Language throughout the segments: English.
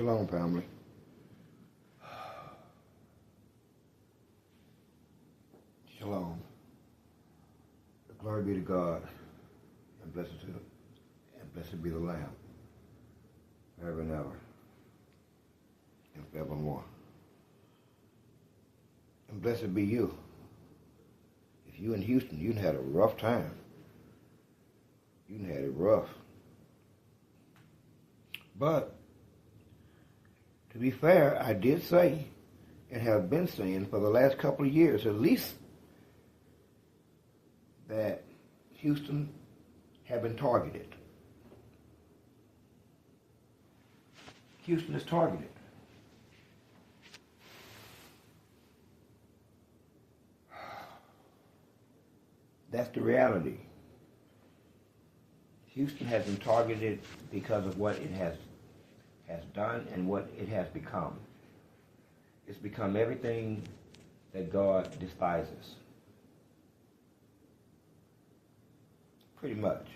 Shalom, family. Shalom. Glory be to God, and blessed be the Lamb, forever and ever, and forevermore. And blessed be you. If you in Houston, you had a rough time. You had it rough. But to be fair, I did say, and have been saying for the last couple of years at least, that Houston had been targeted. Houston is targeted. That's the reality. Houston has been targeted because of what it has done and what it has become. It's become everything that God despises. Pretty much.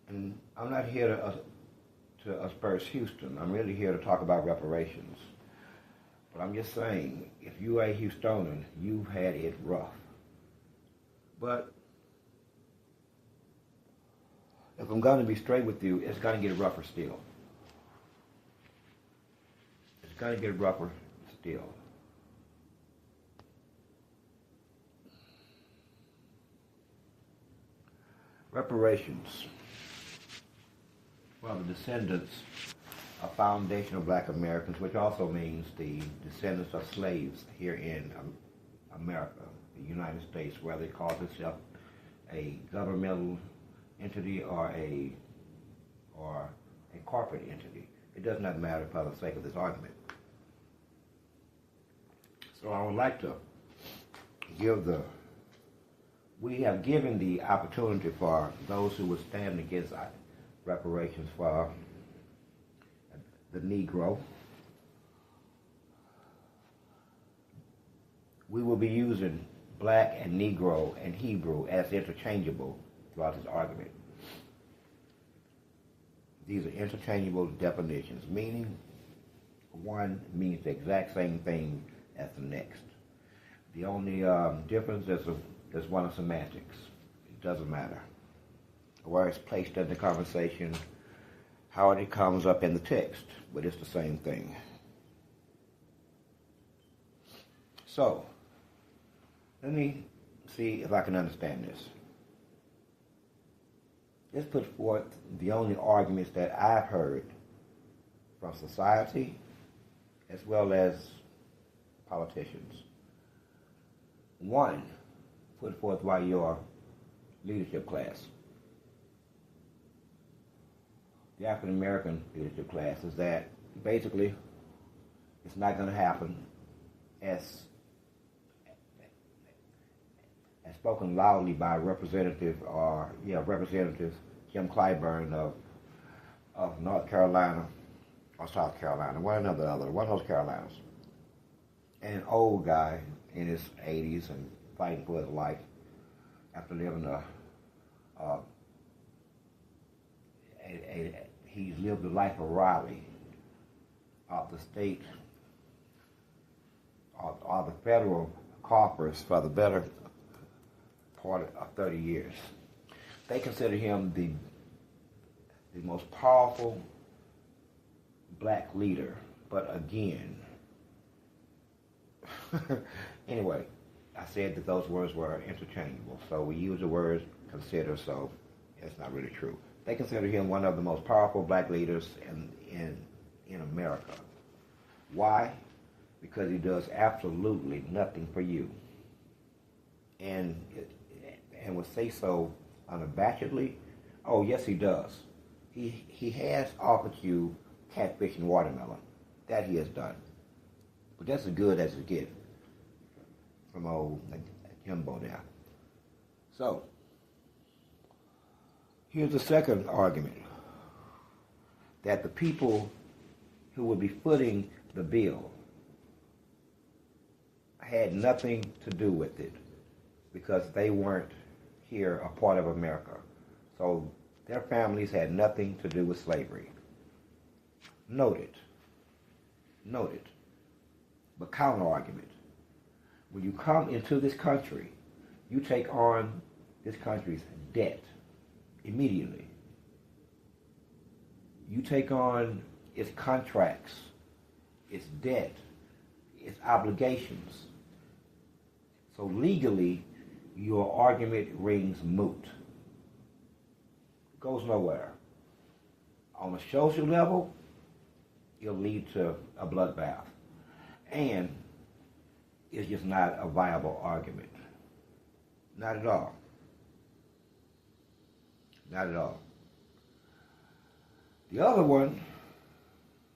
And I'm not here to asperse Houston. I'm really here to talk about reparations. But I'm just saying, if you are a Houstonian, you've had it rough. But if I'm going to be straight with you, it's going to get rougher still. It's going to get rougher still. Reparations. Well, the descendants of foundational black Americans, which also means the descendants of slaves here in America, the United States, whether it calls itself a governmental entity or a corporate entity. It does not matter for the sake of this argument. So I would like to we have given the opportunity for those who would stand against reparations for the Negro. We will be using black and Negro and Hebrew as interchangeable throughout this argument. These are interchangeable definitions, meaning one means the exact same thing as the next. The only difference is one of semantics. It doesn't matter where it's placed in the conversation, how it comes up in the text, but it's the same thing. So, let me see if I can understand this. Let's put forth the only arguments that I've heard from society as well as politicians. One, put forth by your leadership class. The African American leadership class is that basically it's not going to happen as spoken loudly by Representative Jim Clyburn of North Carolina or South Carolina, one of those Carolinas. And an old guy in his 80s and fighting for his life after living he's lived the life of Raleigh, of the state, or the federal coffers for the better part of 30 years. They consider him the most powerful black leader. But again, anyway, I said that those words were interchangeable. So we use the word consider, so it's not really true. They consider him one of the most powerful black leaders in America. Why? Because he does absolutely nothing for you. And would say so unabashedly. Oh, yes, he does. He has offered you catfish and watermelon. That he has done. But that's as good as it gets from old Jimbo there. So, here's the second argument. That the people who would be footing the bill had nothing to do with it because they weren't here a part of America. So Their families had nothing to do with slavery. Noted. But counter argument. When you come into this country, you take on this country's debt immediately. You take on its contracts, its debt, its obligations. So legally, your argument rings moot. Goes nowhere. On a social level, it'll lead to a bloodbath. And it's just not a viable argument. Not at all. Not at all. The other one,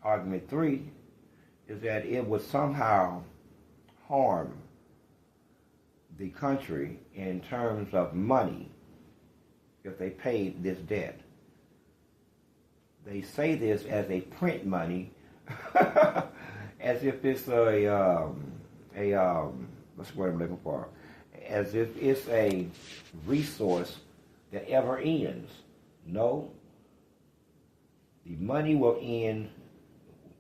argument 3, is that it would somehow harm the country in terms of money if they paid this debt. They say this as a print money, as if it's what's the word I'm looking for? As if it's a resource that ever ends. No. The money will end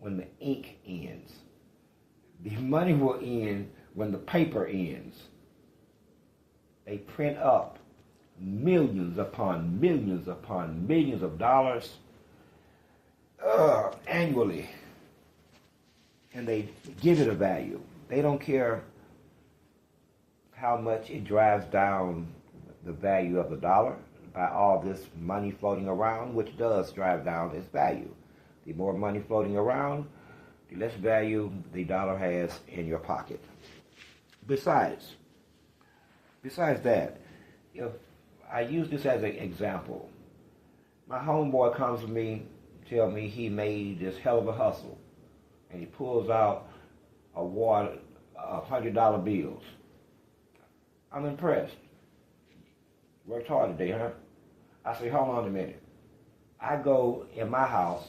when the ink ends. The money will end when the paper ends. They print up millions upon millions upon millions of dollars annually, and they give it a value. They don't care how much it drives down the value of the dollar by all this money floating around, which does drive down its value. The more money floating around, the less value the dollar has in your pocket. Besides that, if I use this as an example, my homeboy comes to me, tell me he made this hell of a hustle, and he pulls out a wad of $100 bills. I'm impressed. Worked hard today, huh? I say, hold on a minute. I go in my house,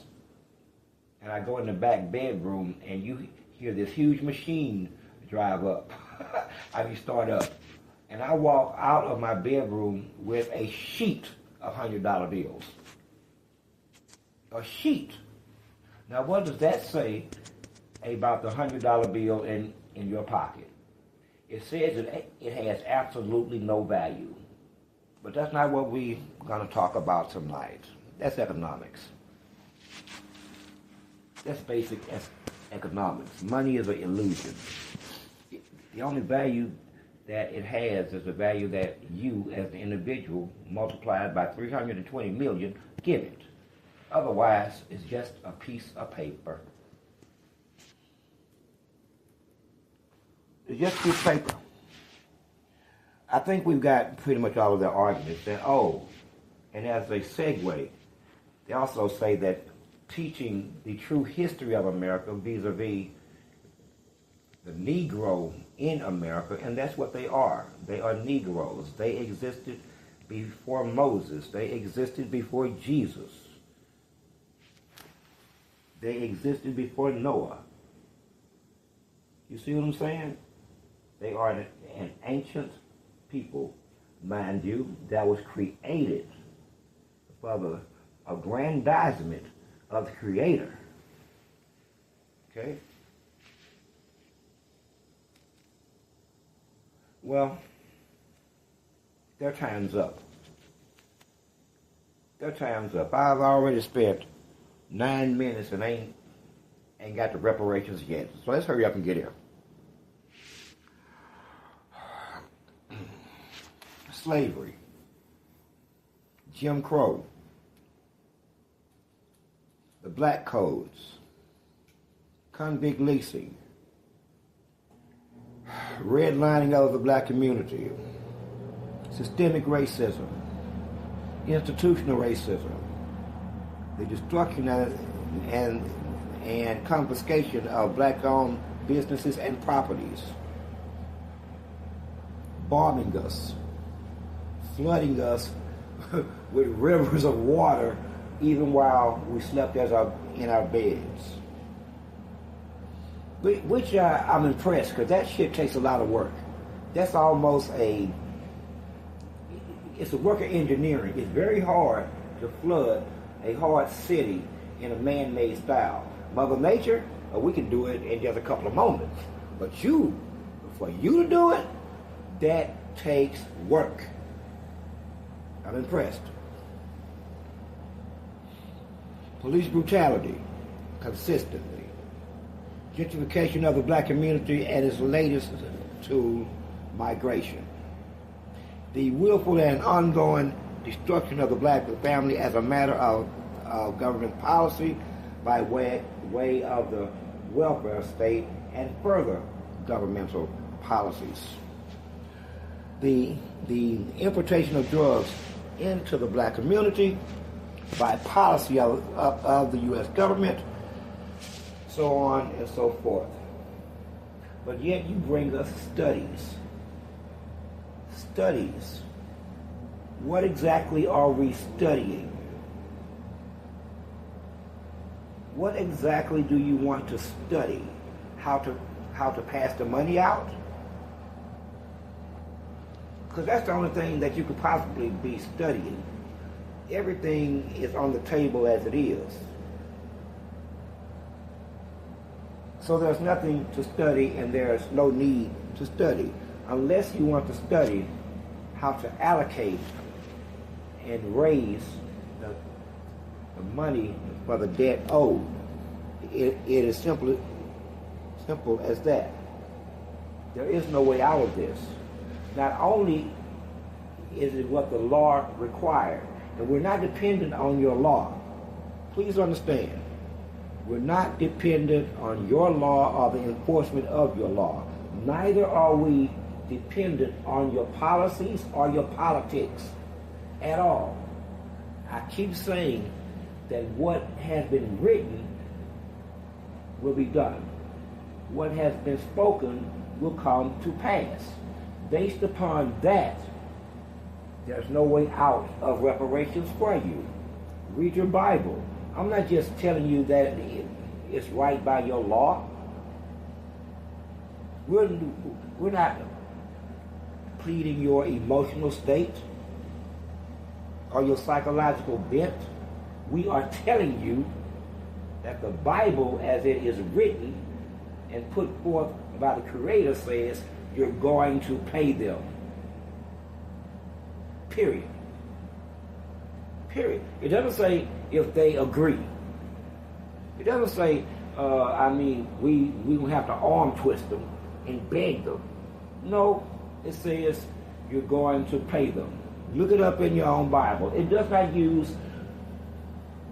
and I go in the back bedroom, and you hear this huge machine drive up. Start up. And I walk out of my bedroom with a sheet of $100 bills. A sheet. Now, what does that say about the $100 bill in your pocket? It says that it has absolutely no value. But that's not what we're going to talk about tonight. That's economics. That's basic economics. Money is an illusion. The only value that it has is the value that you, as the individual, multiplied by 320 million, give it. Otherwise, it's just a piece of paper. It's just a piece of paper. I think we've got pretty much all of their arguments. And as a segue, they also say that teaching the true history of America vis-a-vis the Negro in America, and that's what they are. They are Negroes. They existed before Moses. They existed before Jesus. They existed before Noah. You see what I'm saying? They are an ancient people, mind you, that was created for the aggrandizement of the Creator. Okay? Well, their time's up. Their time's up. I've already spent 9 minutes and ain't got the reparations yet. So let's hurry up and get here. Slavery, Jim Crow, the black codes, convict leasing, redlining of the black community, systemic racism, institutional racism, the destruction and confiscation of black-owned businesses and properties, bombing us, flooding us with rivers of water even while we slept in our beds. Which I'm impressed, because that shit takes a lot of work. That's almost it's a work of engineering. It's very hard to flood a hard city in a man-made style. Mother Nature, we can do it in just a couple of moments. But for you to do it, that takes work. I'm impressed. Police brutality, consistently. Gentrification of the black community and its latest tool, migration. The willful and ongoing destruction of the black family as a matter of government policy by way of the welfare state and further governmental policies. The importation of drugs into the black community by policy of the U.S. government, so on and so forth. But yet you bring us studies. Studies. What exactly are we studying? What exactly do you want to study? How to pass the money out? Because that's the only thing that you could possibly be studying. Everything is on the table as it is. So there's nothing to study and there's no need to study unless you want to study how to allocate and raise the money for the debt owed. It is simple as that. There is no way out of this. Not only is it what the law required, and we're not dependent on your law. Please understand, we're not dependent on your law or the enforcement of your law. Neither are we dependent on your policies or your politics at all. I keep saying that what has been written will be done. What has been spoken will come to pass. Based upon that, there's no way out of reparations for you. Read your Bible. I'm not just telling you that it's right by your law. We're not pleading your emotional state or your psychological bent. We are telling you that the Bible, as it is written and put forth by the Creator, says you're going to pay them. Period. Period. It doesn't say if they agree. It doesn't say, we don't have to arm twist them and beg them. No, it says you're going to pay them. Look it up in your own Bible. It does not use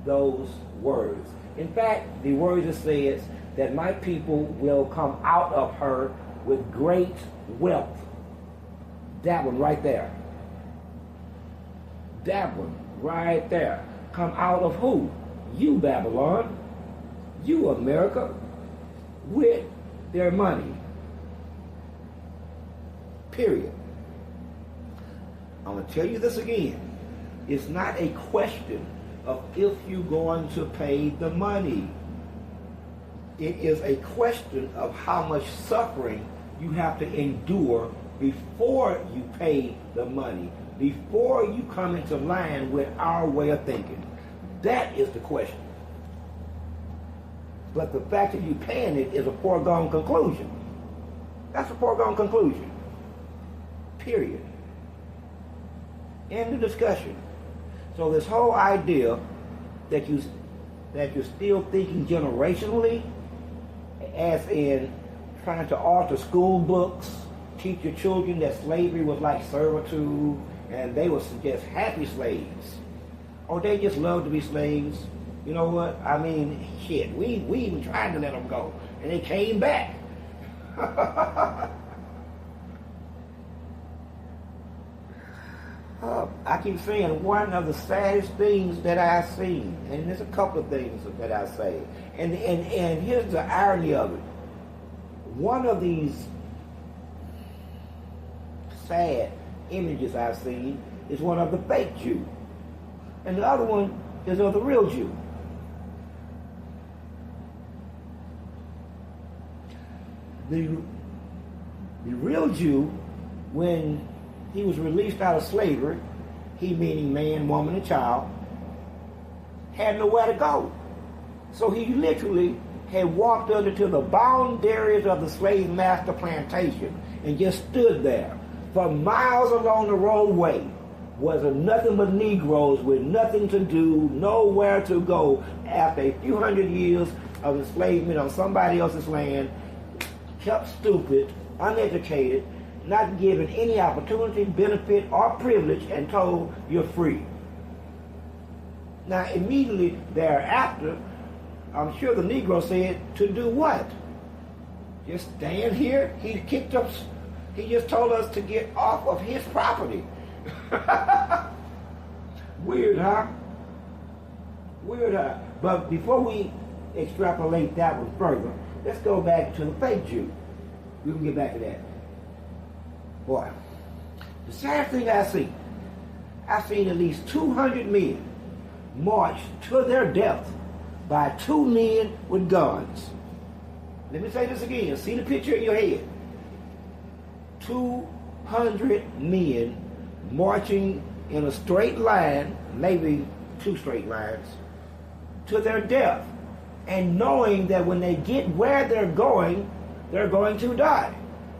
those words. In fact, the word that says that my people will come out of her with great wealth. That one right there. That one right there. Come out of who? You, Babylon. You, America. With their money. Period. I'm going to tell you this again. It's not a question of if you're going to pay the money. It is a question of how much suffering you have to endure before you pay the money, before you come into line with our way of thinking. That is the question. But the fact that you're paying it is a foregone conclusion. That's a foregone conclusion. Period. End of discussion. So this whole idea that you're still thinking generationally, as in trying to alter school books, teach your children that slavery was like servitude, and they were just happy slaves. Or they just love to be slaves. You know what? I mean, shit, we even tried to let them go, and they came back. I keep saying one of the saddest things that I've seen, and there's a couple of things that I say, and here's the irony of it. One of these sad images I've seen is one of the fake Jew, and the other one is of the real Jew. The real Jew, when he was released out of slavery, he meaning man, woman, and child, had nowhere to go. So he literally had walked under to the boundaries of the slave master plantation and just stood there. For miles along the roadway was nothing but Negroes with nothing to do, nowhere to go after a few hundred years of enslavement on somebody else's land, kept stupid, uneducated, not given any opportunity, benefit, or privilege, and told you're free. Now, immediately thereafter, I'm sure the Negro said, to do what? Just stand here? He just told us to get off of his property. Weird, huh? Weird, huh? But before we extrapolate that one further, let's go back to the fake Jew. We can get back to that. Boy, the sad thing I've seen at least 200 men march to their death by 2 men with guns. Let me say this again. See the picture in your head. 200 men marching in a straight line, maybe 2 straight lines, to their death, and knowing that when they get where they're going to die.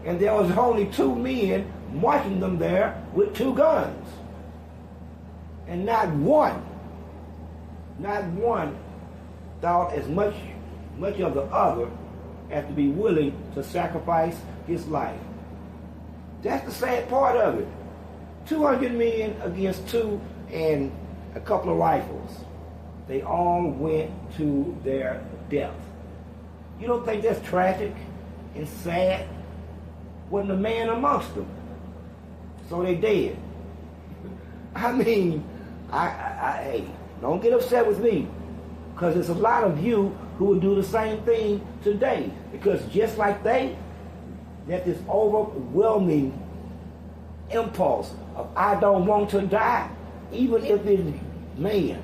And there was only 2 men marching them there with 2 guns. And not one thought as much of the other as to be willing to sacrifice his life. That's the sad part of it. 200 men against 2 and a couple of rifles. They all went to their death. You don't think that's tragic and sad? Wasn't a man amongst them. So they dead. I mean, hey, don't get upset with me, because there's a lot of you who will do the same thing today. Because just like they, that this overwhelming impulse of I don't want to die, even if it's, man,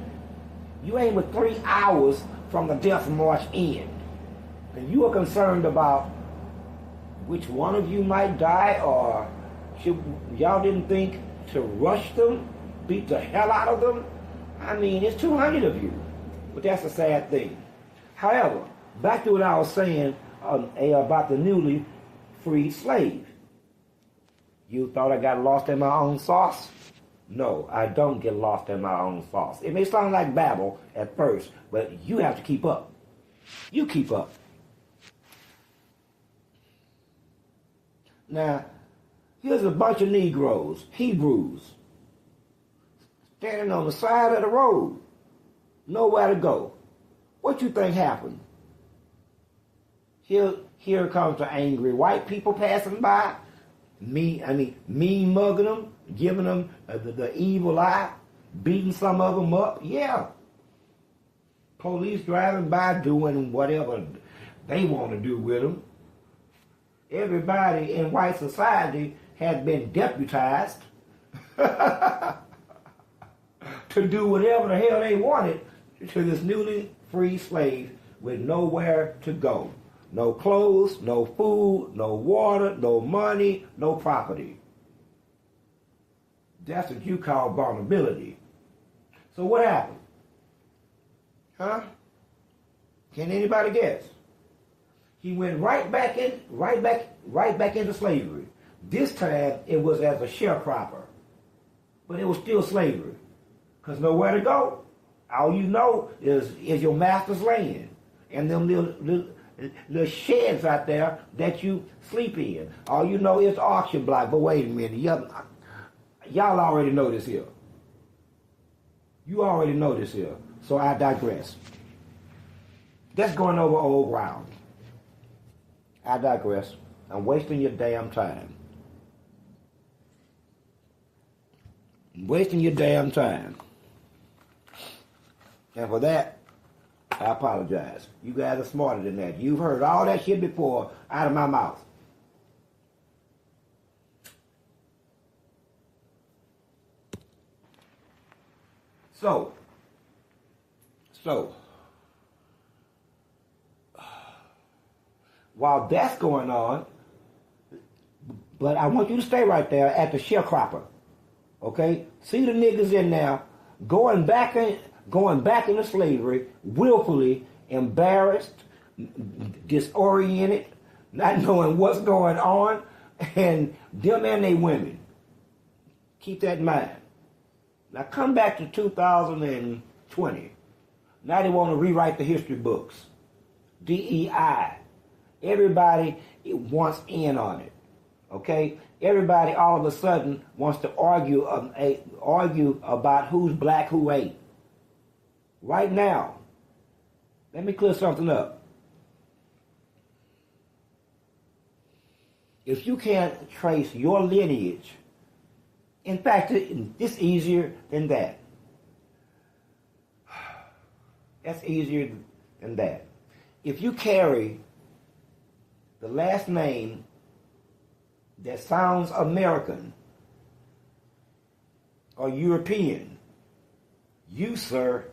you ain't but 3 hours from the death march end, and you are concerned about which one of you might die, or y'all didn't think to rush them, beat the hell out of them? I mean, it's 200 of you, but that's a sad thing. However, back to what I was saying about the newly freed slave. You thought I got lost in my own sauce? No, I don't get lost in my own sauce. It may sound like babble at first, but you have to keep up. You keep up. Now, here's a bunch of Negroes, Hebrews, standing on the side of the road, nowhere to go. What you think happened? Here comes the angry white people passing by, mean mugging them, giving them the evil eye, beating some of them up. Yeah. Police driving by doing whatever they want to do with them. Everybody in white society has been deputized to do whatever the hell they wanted to this newly free slave with nowhere to go. No clothes, no food, no water, no money, no property. That's what you call vulnerability. So what happened? Huh? Can anybody guess? He went right back into slavery. This time it was as a sharecropper, but it was still slavery, because nowhere to go. All you know is your master's land and them little sheds out there that you sleep in. All you know is the auction block. But wait a minute, y'all already know this here. You already know this here. So I digress. That's going over old ground. I digress. I'm wasting your damn time. I'm wasting your damn time. And for that, I apologize. You guys are smarter than that. You've heard all that shit before out of my mouth. So, while that's going on, but I want you to stay right there at the sharecropper. Okay? See the niggas in there going back going back into slavery, willfully embarrassed, disoriented, not knowing what's going on, and them and they women. Keep that in mind. Now come back to 2020. Now they want to rewrite the history books. DEI. Everybody wants in on it. Okay? Everybody all of a sudden wants to argue about who's black, who ain't. Right now, let me clear something up. If you can't trace your lineage, in fact, it's easier than that. That's easier than that. If you carry the last name that sounds American or European, you, sir,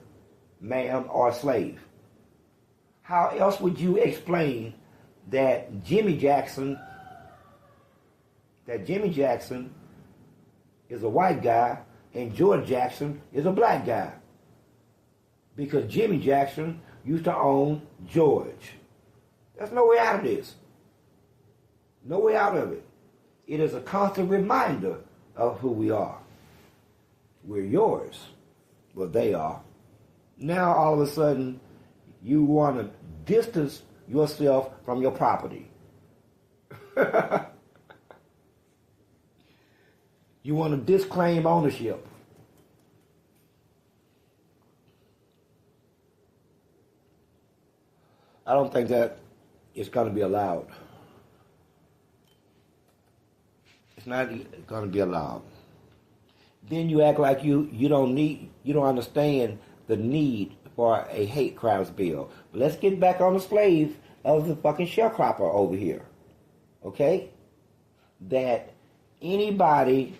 ma'am, are a slave. How else would you explain that Jimmy Jackson is a white guy and George Jackson is a black guy? Because Jimmy Jackson used to own George. There's no way out of this. No way out of it. It is a constant reminder of who we are. We're yours. Well, they are. Now, all of a sudden, you want to distance yourself from your property. You want to disclaim ownership. I don't think that is going to be allowed. It's not going to be allowed. Then you act like you don't understand the need for a hate crimes bill. But let's get back on the slave of the fucking sharecropper over here. Okay? That anybody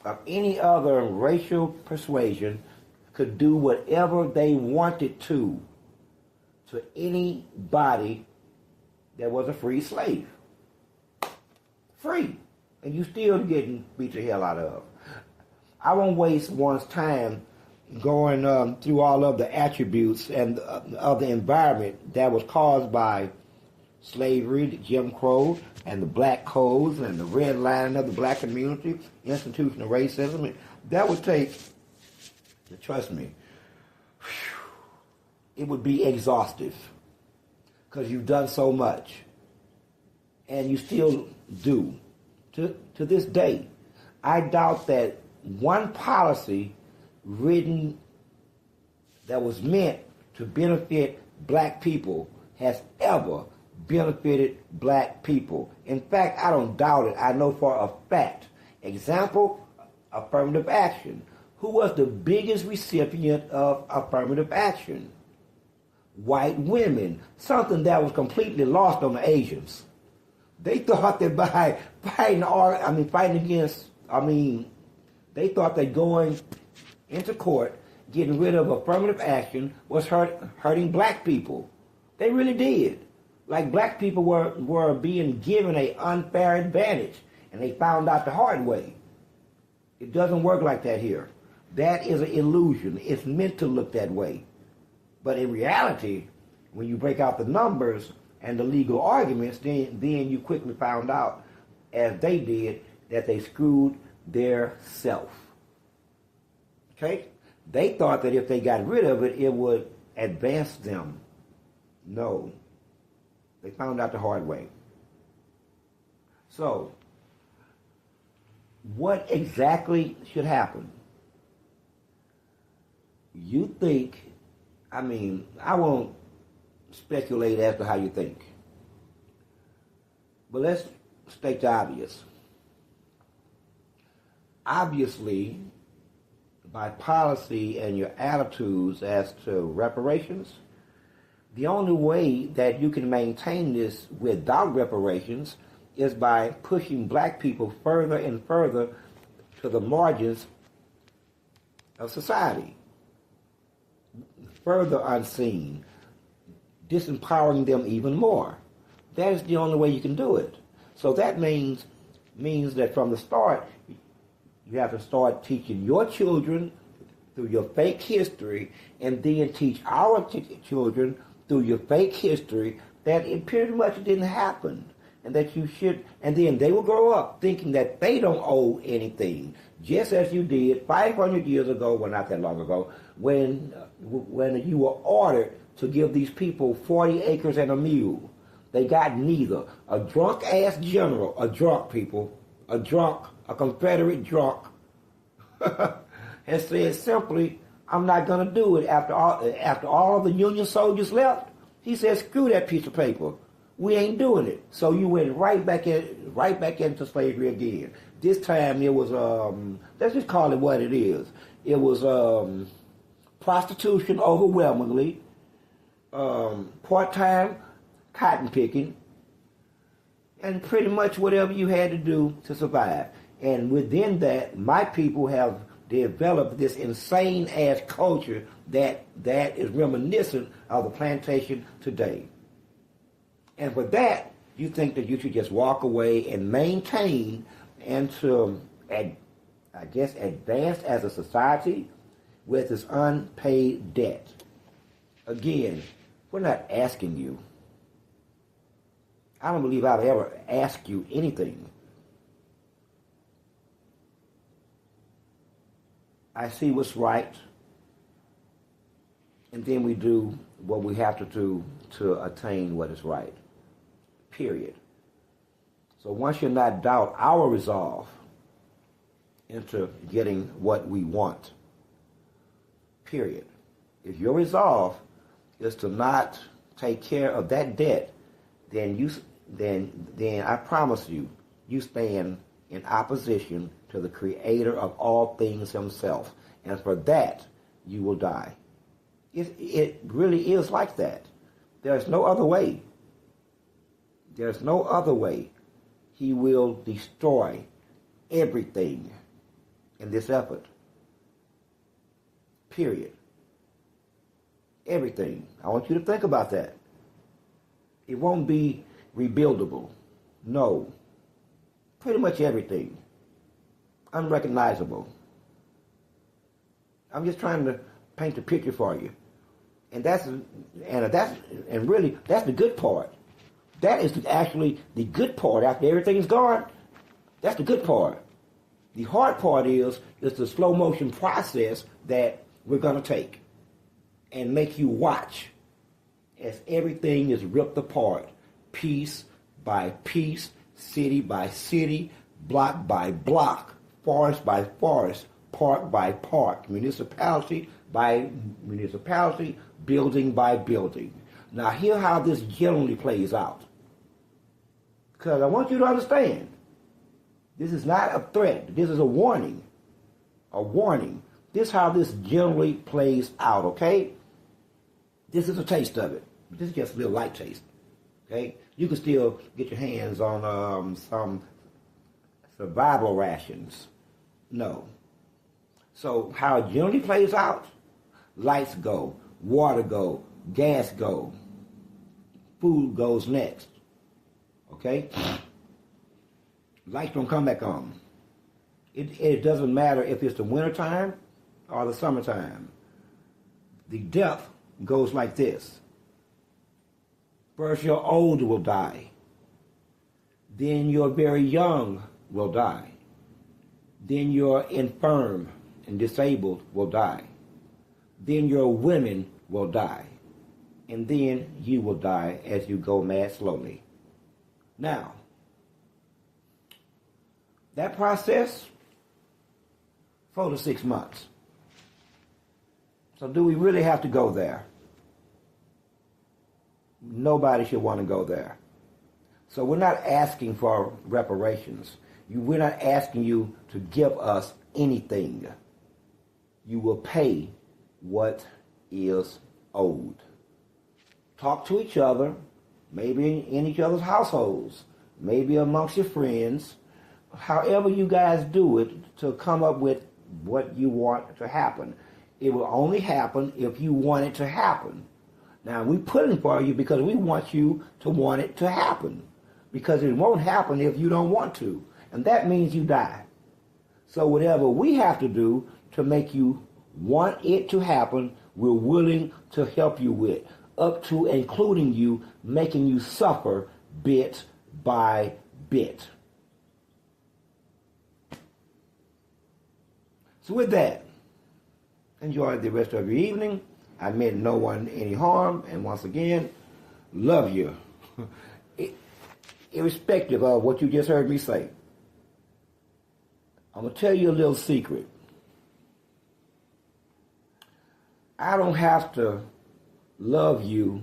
of any other racial persuasion could do whatever they wanted to anybody that was a free slave. Free. And you still getting beat the hell out of. I won't waste one's time going through all of the attributes and of the environment that was caused by slavery, the Jim Crow, and the black codes, and the redlining of the black community, institutional racism. That would take, trust me, it would be exhaustive because you've done so much, and you still do. To this day, I doubt that one policy written that was meant to benefit black people has ever benefited black people. In fact, I don't doubt it. I know for a fact. Example, affirmative action. Who was the biggest recipient of affirmative action? White women. Something that was completely lost on the Asians. They thought that by they thought that going into court, getting rid of affirmative action was hurting black people. They really did. Like black people were being given an unfair advantage, and they found out the hard way. It doesn't work like that here. That is an illusion. It's meant to look that way. But in reality, when you break out the numbers and the legal arguments, then you quickly found out, as they did, that they screwed their self. Okay? They thought that if they got rid of it, it would advance them. No. They found out the hard way. So, what exactly should happen? You think, I won't speculate as to how you think. But let's state the obvious. Obviously, by policy and your attitudes as to reparations, the only way that you can maintain this without reparations is by pushing black people further and further to the margins of society. Further unseen, disempowering them even more. That is the only way you can do it. So that means that from the start, you have to start teaching your children through your fake history, and then teach our children through your fake history that it pretty much didn't happen, and that you should, and then they will grow up thinking that they don't owe anything, just as you did 500 years ago, well, not that long ago, when you were ordered to give these people 40 acres and a mule. They got neither. A drunk-ass general, a drunk, people, a drunk, a Confederate drunk, has said simply, I'm not going to do it after all of the Union soldiers left. He said, screw that piece of paper. We ain't doing it. So you went right back into slavery again. This time it was, let's just call it what it is. It was prostitution overwhelmingly, part-time cotton picking, and pretty much whatever you had to do to survive. And within that, my people have developed this insane-ass culture that is reminiscent of the plantation today. And for that, you think that you should just walk away and maintain and to, I guess, advance as a society with this unpaid debt. Again, we're not asking you. I don't believe I've ever asked you anything. I see what's right, and then we do what we have to do to attain what is right. Period. So one should not doubt our resolve into getting what we want. Period. If your resolve is to not take care of that debt, then I promise you, you stand in opposition to the Creator of all things Himself, and for that you will die. It really is like that. There's no other way. There's no other way. He will destroy everything in this effort. Period. Everything. I want you to think about that. It won't be rebuildable. No. Pretty much everything. Unrecognizable. I'm just trying to paint a picture for you. And really, that's the good part. That is actually the good part. After everything's gone, that's the good part. The hard part is the slow motion process that we're going to take and make you watch as everything is ripped apart, piece by piece, city by city, block by block, forest by forest, park by park, municipality by municipality, building by building. Now, hear how this generally plays out. Because I want you to understand, this is not a threat. This is a warning. A warning. This is how this generally plays out, okay? This is a taste of it. This is just a little light taste, okay? You can still get your hands on some survival rations. No. So how it generally plays out, lights go, water go, gas go, food goes next, okay? Lights don't come back on. It doesn't matter if it's the wintertime or the summertime. The death goes like this. First, your old will die. Then your very young will die. Then your infirm and disabled will die. Then your women will die. And then you will die as you go mad slowly. Now, that process, 4 to 6 months. So do we really have to go there? Nobody should want to go there. So we're not asking for reparations. We're not asking you to give us anything. You will pay what is owed. Talk to each other, maybe in each other's households, maybe amongst your friends, however you guys do it to come up with what you want to happen. It will only happen if you want it to happen. Now, we put it for you because we want you to want it to happen. Because it won't happen if you don't want to. And that means you die. So whatever we have to do to make you want it to happen, we're willing to help you with, up to including you, making you suffer bit by bit. So with that, enjoy the rest of your evening. I meant no one any harm, and once again, love you. Irrespective of what you just heard me say. I'm going to tell you a little secret. I don't have to love you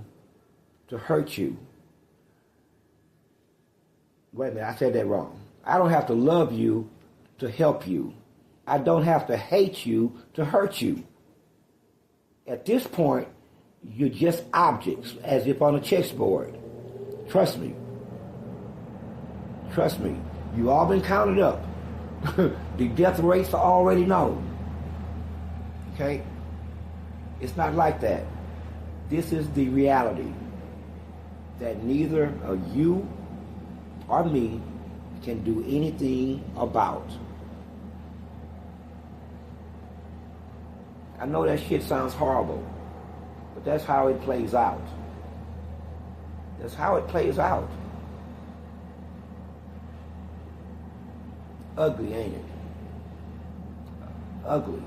to hurt you. Wait a minute, I said that wrong. I don't have to love you to help you. I don't have to hate you to hurt you. At this point, you're just objects, as if on a chessboard. Trust me. Trust me. You've all been counted up. The death rates are already known. Okay? It's not like that. This is the reality that neither you or me can do anything about. I know that shit sounds horrible, but that's how it plays out. That's how it plays out. Ugly, ain't it? Ugly.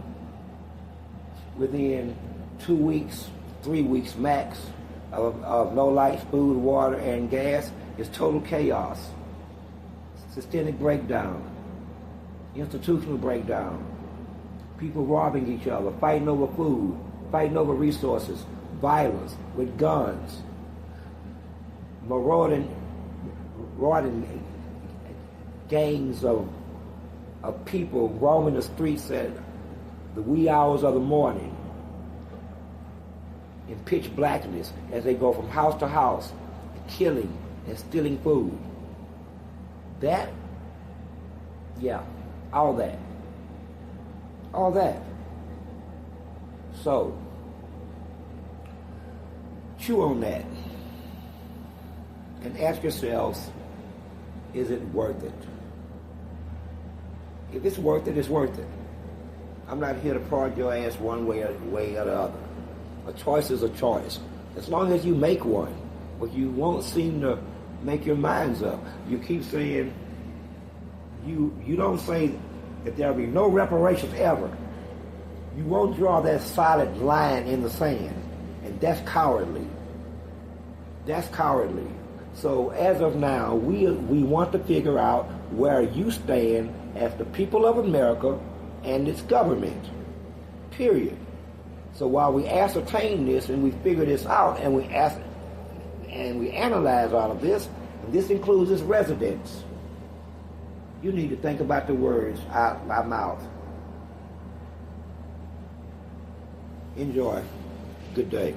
Within 2 weeks, 3 weeks max of no lights, food, water, and gas, it's total chaos. Systemic breakdown. Institutional breakdown. People robbing each other, fighting over food, fighting over resources, violence with guns, marauding gangs of people roaming the streets at the wee hours of the morning in pitch blackness as they go from house to house, killing and stealing food. That, yeah, all that. All that. So, chew on that and ask yourselves, is it worth it? If it's worth it, it's worth it. I'm not here to prod your ass one way or the other. A choice is a choice. As long as you make one, but you won't seem to make your minds up. You keep saying, you don't say that there'll be no reparations ever. You won't draw that solid line in the sand. And that's cowardly. That's cowardly. So as of now, we want to figure out where you stand as the people of America and its government. Period. So while we ascertain this and we figure this out and we analyze all of this, and this includes its residents, you need to think about the words out of my mouth. Enjoy. Good day.